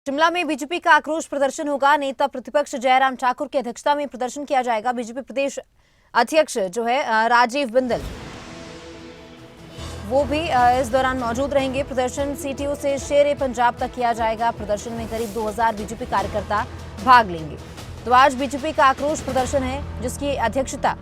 शिमला में बीजेपी का आक्रोश प्रदर्शन होगा। नेता प्रतिपक्ष जयराम ठाकुर की अध्यक्षता में प्रदर्शन किया जाएगा। बीजेपी प्रदेश अध्यक्ष जो है राजीव बिंदल, वो भी इस दौरान मौजूद रहेंगे। प्रदर्शन सीटीयू से शेर पंजाब तक किया जाएगा। प्रदर्शन में करीब 2000 बीजेपी कार्यकर्ता भाग लेंगे। तो आज बीजेपी का आक्रोश प्रदर्शन है, जिसकी अध्यक्षता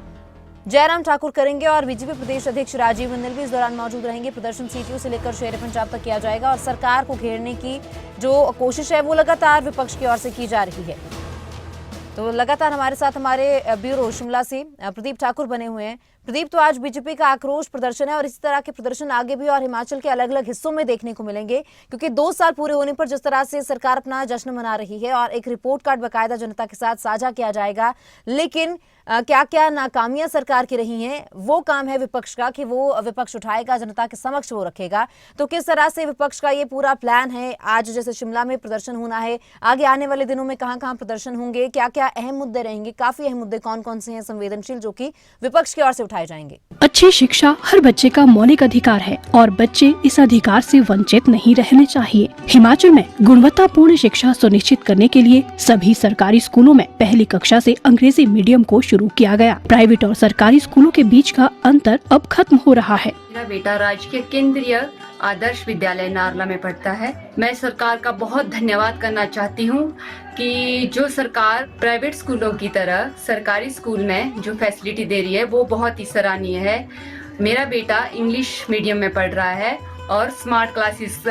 जयराम ठाकुर करेंगे और बीजेपी प्रदेश अध्यक्ष राजीव बिंदल भी इस दौरान मौजूद रहेंगे। प्रदर्शन सीटीयू से लेकर शेर पंजाब तक किया जाएगा और सरकार को घेरने की जो कोशिश है वो लगातार विपक्ष की ओर से की जा रही है। तो लगातार हमारे साथ हमारे ब्यूरो शिमला से प्रदीप ठाकुर बने हुए हैं। प्रदीप, तो आज बीजेपी का आक्रोश प्रदर्शन है और इसी तरह के प्रदर्शन आगे भी और हिमाचल के अलग अलग हिस्सों में देखने को मिलेंगे, क्योंकि 2 साल पूरे होने पर जिस तरह से सरकार अपना जश्न मना रही है और एक रिपोर्ट कार्ड बाकायदा जनता के साथ साझा किया जाएगा। लेकिन क्या क्या नाकामियां सरकार की रही हैं, वो काम है विपक्ष का कि वो विपक्ष उठाएगा, जनता के समक्ष वो रखेगा। तो किस तरह से विपक्ष का ये पूरा प्लान है? आज जैसे शिमला में प्रदर्शन होना है, आगे आने वाले दिनों में कहां कहां प्रदर्शन होंगे, क्या क्या अहम मुद्दे रहेंगे? काफी अहम मुद्दे कौन कौन से हैं संवेदनशील, जो कि विपक्ष की ओर से उठाए जाएंगे? अच्छी शिक्षा हर बच्चे का मौलिक अधिकार है और बच्चे इस अधिकार से वंचित नहीं रहने चाहिए। हिमाचल में गुणवत्तापूर्ण शिक्षा सुनिश्चित करने के लिए सभी सरकारी स्कूलों में पहली कक्षा से अंग्रेजी मीडियम को शुरू किया गया। प्राइवेट और सरकारी स्कूलों के बीच का अंतर अब खत्म हो रहा है। मेरा बेटा राजकीय केंद्रीय आदर्श विद्यालय नारला में पढ़ता है। मैं सरकार का बहुत धन्यवाद करना चाहती हूँ कि जो सरकार प्राइवेट स्कूलों की तरह सरकारी स्कूल में जो फैसिलिटी दे रही है वो बहुत ही सराहनीय है। मेरा बेटा इंग्लिश मीडियम में पढ़ रहा है और स्मार्ट क्लासेस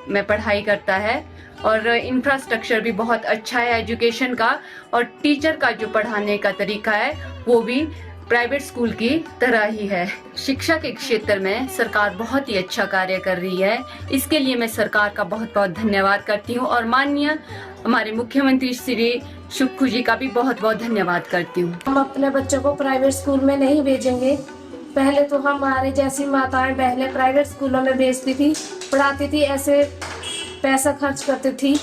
में पढ़ाई करता है और इंफ्रास्ट्रक्चर भी बहुत अच्छा है एजुकेशन का, और टीचर का जो पढ़ाने का तरीका है वो भी प्राइवेट स्कूल की तरह ही है। शिक्षा के क्षेत्र में सरकार बहुत ही अच्छा कार्य कर रही है। इसके लिए मैं सरकार का बहुत बहुत धन्यवाद करती हूँ और माननीय हमारे मुख्यमंत्री श्री सुक्खू जी का भी बहुत बहुत धन्यवाद करती हूँ। हम अपने बच्चों को प्राइवेट स्कूल में नहीं भेजेंगे। पहले तो हमारे जैसी माताएं बहनें प्राइवेट स्कूलों में भेजती थी, पढ़ाती थी, ऐसे पैसा खर्च करती थी।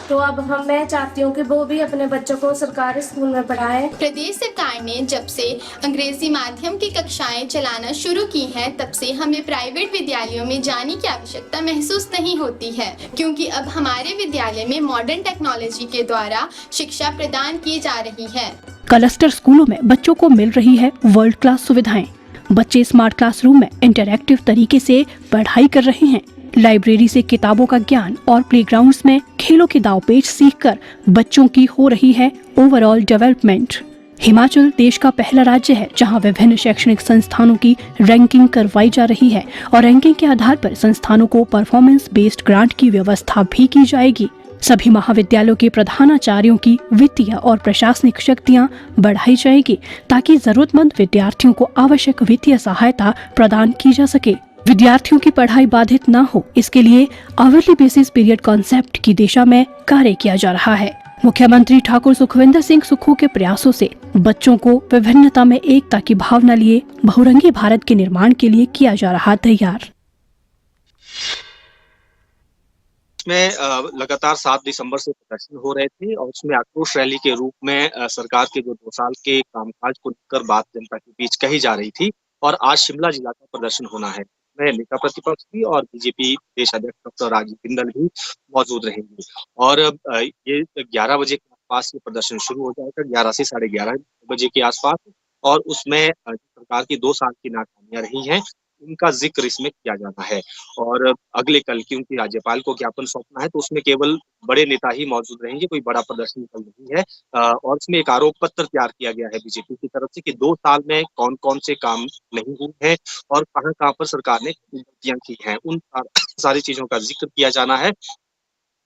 तो अब मैं चाहती हूँ कि वो भी अपने बच्चों को सरकारी स्कूल में पढ़ाएं। प्रदेश सरकार ने जब से अंग्रेजी माध्यम की कक्षाएं चलाना शुरू की हैं, तब से हमें प्राइवेट विद्यालयों में जाने की आवश्यकता महसूस नहीं होती है, क्योंकि अब हमारे विद्यालय में मॉडर्न टेक्नोलॉजी के द्वारा शिक्षा प्रदान की जा रही है। क्लस्टर स्कूलों में बच्चों को मिल रही है वर्ल्ड क्लास सुविधाएं। बच्चे स्मार्ट क्लासरूम में इंटरैक्टिव तरीके से पढ़ाई कर रहे हैं। लाइब्रेरी से किताबों का ज्ञान और प्लेग्राउंड्स में खेलों के दांवपेच सीखकर बच्चों की हो रही है ओवरऑल डेवलपमेंट। हिमाचल देश का पहला राज्य है जहां विभिन्न शैक्षणिक संस्थानों की रैंकिंग करवाई जा रही है और रैंकिंग के आधार पर संस्थानों को परफॉर्मेंस बेस्ड ग्रांट की व्यवस्था भी की जाएगी। सभी महाविद्यालयों के प्रधानाचार्यों की वित्तीय और प्रशासनिक शक्तियां बढ़ाई जाएगी ताकि जरूरतमंद विद्यार्थियों को आवश्यक वित्तीय सहायता प्रदान की जा सके। विद्यार्थियों की पढ़ाई बाधित न हो, इसके लिए आवरली बेसिस पीरियड कॉन्सेप्ट की दिशा में कार्य किया जा रहा है। मुख्यमंत्री ठाकुर सुखविंदर सिंह सुक्खू के प्रयासों से बच्चों को विभिन्नता में एकता की भावना लिए बहुरंगी भारत के निर्माण के लिए किया जा रहा तैयार। में लगातार 7 दिसंबर से प्रदर्शन हो रहे थे और उसमें आक्रोश रैली के रूप में सरकार के जो 2 साल के कामकाज को लेकर बात जनता के बीच कही जा रही थी और आज शिमला जिला का प्रदर्शन होना है। में नेता प्रतिपक्ष भी और बीजेपी प्रदेश अध्यक्ष डॉक्टर राजीव बिंदल भी मौजूद रहेंगे और ये 11 बजे के आसपास ये प्रदर्शन शुरू हो जाएगा, 11 से 11:30 बजे के आसपास, और उसमें सरकार की 2 साल की नाकामियां रही हैं उनका जिक्र इसमें किया जाना है और अगले कल की उनकी राज्यपाल को ज्ञापन सौंपना है, तो उसमें केवल बड़े नेता ही मौजूद रहेंगे, कोई बड़ा प्रदर्शन कल नहीं है। और इसमें एक आरोप पत्र तैयार किया गया है बीजेपी की तरफ से कि 2 साल में कौन कौन से काम नहीं हुए हैं और कहाँ पर सरकार ने गलतियां की हैं, उन सारी चीजों का जिक्र किया जाना है।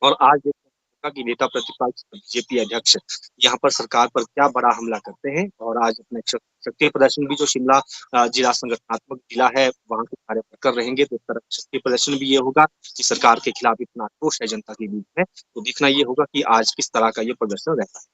और आज कि नेता प्रतिपक्ष बीजेपी अध्यक्ष यहाँ पर सरकार पर क्या बड़ा हमला करते हैं और आज अपने शक्ति प्रदर्शन भी जो शिमला जिला संगठनात्मक जिला है वहां के कार्य कर रहेंगे, तो इस तरह शक्ति प्रदर्शन भी ये होगा कि सरकार के खिलाफ इतना आक्रोश है जनता के बीच में, तो देखना ये होगा कि आज किस तरह का ये प्रदर्शन रहता है।